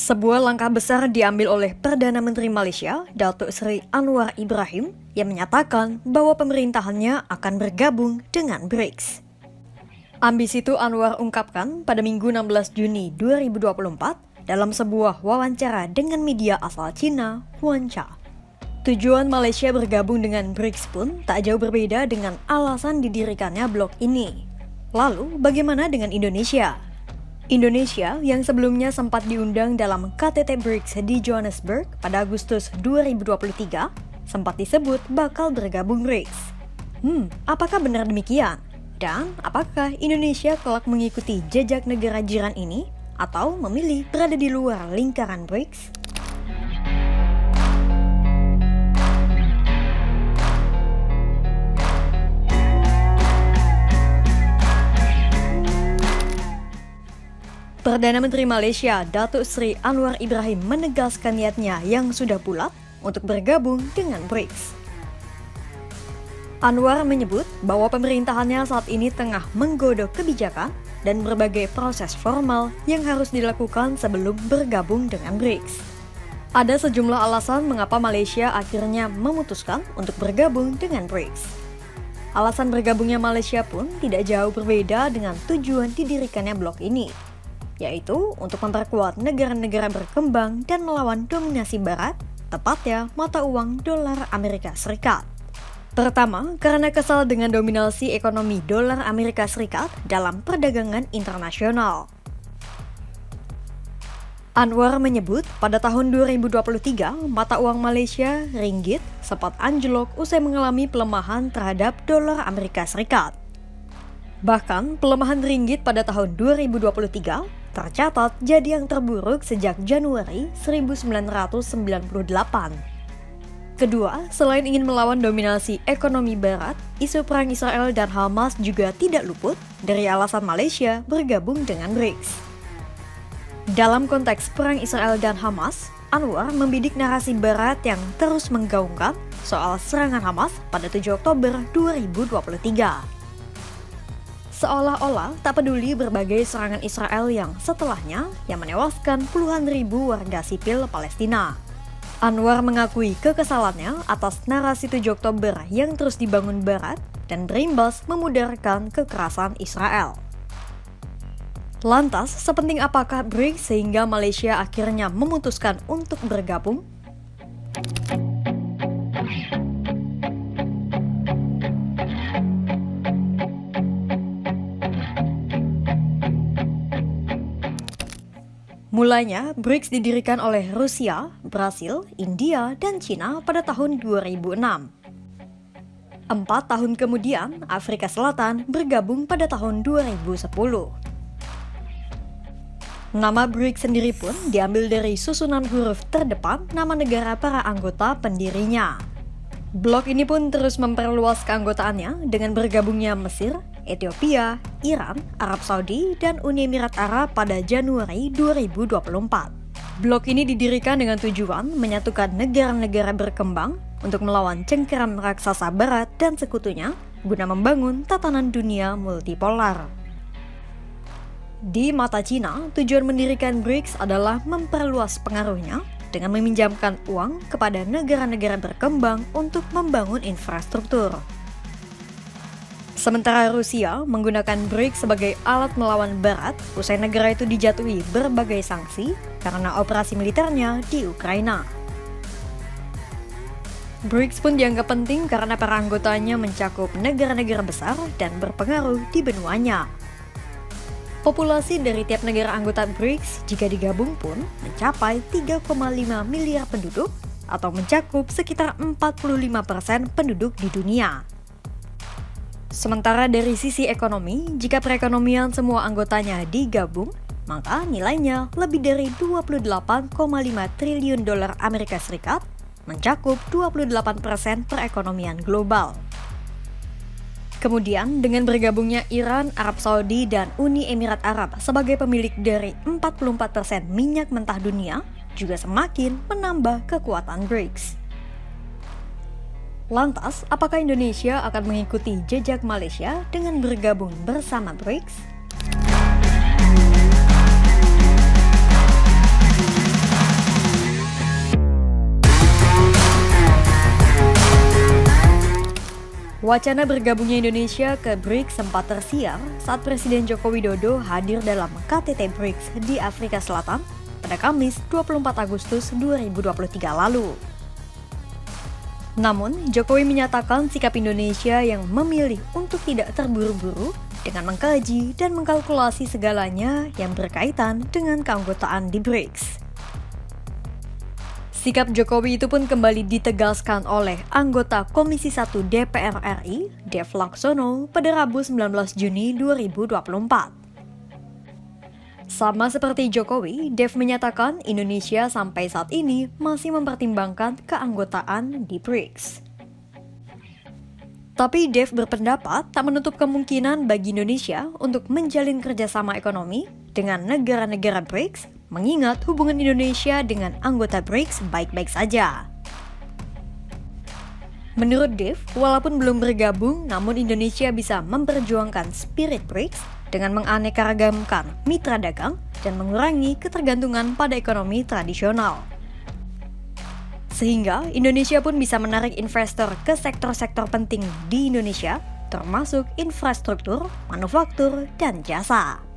Sebuah langkah besar diambil oleh Perdana Menteri Malaysia, Datuk Seri Anwar Ibrahim, yang menyatakan bahwa pemerintahannya akan bergabung dengan BRICS. Ambisi itu Anwar ungkapkan pada Minggu 16 Juni 2024 dalam sebuah wawancara dengan media asal Cina, Huancha. Tujuan Malaysia bergabung dengan BRICS pun tak jauh berbeda dengan alasan didirikannya blok ini. Lalu, bagaimana dengan Indonesia? Indonesia yang sebelumnya sempat diundang dalam KTT BRICS di Johannesburg pada Agustus 2023 sempat disebut bakal bergabung BRICS. Apakah benar demikian? Dan apakah Indonesia kelak mengikuti jejak negara jiran ini atau memilih berada di luar lingkaran BRICS? Perdana Menteri Malaysia, Datuk Seri Anwar Ibrahim menegaskan niatnya yang sudah bulat untuk bergabung dengan BRICS. Anwar menyebut bahwa pemerintahannya saat ini tengah menggodok kebijakan dan berbagai proses formal yang harus dilakukan sebelum bergabung dengan BRICS. Ada sejumlah alasan mengapa Malaysia akhirnya memutuskan untuk bergabung dengan BRICS. Alasan bergabungnya Malaysia pun tidak jauh berbeda dengan tujuan didirikannya blok ini, yaitu untuk memperkuat negara-negara berkembang dan melawan dominasi Barat, tepatnya mata uang dolar Amerika Serikat. Pertama, karena kesal dengan dominasi ekonomi dolar Amerika Serikat dalam perdagangan internasional. Anwar menyebut pada tahun 2023, mata uang Malaysia, ringgit, sempat anjlok usai mengalami pelemahan terhadap dolar Amerika Serikat. Bahkan, pelemahan ringgit pada tahun 2023 tercatat jadi yang terburuk sejak Januari 1998. Kedua, selain ingin melawan dominasi ekonomi Barat, isu perang Israel dan Hamas juga tidak luput dari alasan Malaysia bergabung dengan BRICS. Dalam konteks perang Israel dan Hamas, Anwar membidik narasi Barat yang terus menggaungkan soal serangan Hamas pada 7 Oktober 2023. Seolah-olah tak peduli berbagai serangan Israel yang setelahnya yang menewaskan puluhan ribu warga sipil Palestina. Anwar mengakui kekesalannya atas narasi 7 Oktober yang terus dibangun Barat dan berimbas memudarkan kekerasan Israel. Lantas, sepenting apakah BRICS sehingga Malaysia akhirnya memutuskan untuk bergabung? Mulanya, BRICS didirikan oleh Rusia, Brasil, India, dan Cina pada tahun 2006. 4 tahun kemudian, Afrika Selatan bergabung pada tahun 2010. Nama BRICS sendiri pun diambil dari susunan huruf terdepan nama negara para anggota pendirinya. Blok ini pun terus memperluas keanggotaannya dengan bergabungnya Mesir, Ethiopia, Iran, Arab Saudi, dan Uni Emirat Arab pada Januari 2024. Blok ini didirikan dengan tujuan menyatukan negara-negara berkembang untuk melawan cengkeram raksasa Barat dan sekutunya guna membangun tatanan dunia multipolar. Di mata Cina, tujuan mendirikan BRICS adalah memperluas pengaruhnya dengan meminjamkan uang kepada negara-negara berkembang untuk membangun infrastruktur. Sementara Rusia menggunakan BRICS sebagai alat melawan Barat usai negara itu dijatuhi berbagai sanksi karena operasi militernya di Ukraina. BRICS pun dianggap penting karena para anggotanya mencakup negara-negara besar dan berpengaruh di benuanya. Populasi dari tiap negara anggota BRICS jika digabung pun mencapai 3,5 miliar penduduk atau mencakup sekitar 45% penduduk di dunia. Sementara dari sisi ekonomi, jika perekonomian semua anggotanya digabung, maka nilainya lebih dari 28,5 triliun dolar Amerika Serikat, mencakup 28% perekonomian global. Kemudian, dengan bergabungnya Iran, Arab Saudi, dan Uni Emirat Arab sebagai pemilik dari 44% minyak mentah dunia, juga semakin menambah kekuatan BRICS. Lantas, apakah Indonesia akan mengikuti jejak Malaysia dengan bergabung bersama BRICS? Wacana bergabungnya Indonesia ke BRICS sempat tersiar saat Presiden Joko Widodo hadir dalam KTT BRICS di Afrika Selatan pada Kamis 24 Agustus 2023 lalu. Namun, Jokowi menyatakan sikap Indonesia yang memilih untuk tidak terburu-buru dengan mengkaji dan mengkalkulasi segalanya yang berkaitan dengan keanggotaan di BRICS. Sikap Jokowi itu pun kembali ditegaskan oleh anggota Komisi 1 DPR RI, Dev Laksono, pada Rabu 19 Juni 2024. Sama seperti Jokowi, Dev menyatakan Indonesia sampai saat ini masih mempertimbangkan keanggotaan di BRICS. Tapi Dev berpendapat tak menutup kemungkinan bagi Indonesia untuk menjalin kerjasama ekonomi dengan negara-negara BRICS, mengingat hubungan Indonesia dengan anggota BRICS baik-baik saja. Menurut Dev, walaupun belum bergabung, namun Indonesia bisa memperjuangkan spirit BRICS dengan menganeka-ragamkan mitra dagang dan mengurangi ketergantungan pada ekonomi tradisional. Sehingga Indonesia pun bisa menarik investor ke sektor-sektor penting di Indonesia, termasuk infrastruktur, manufaktur, dan jasa.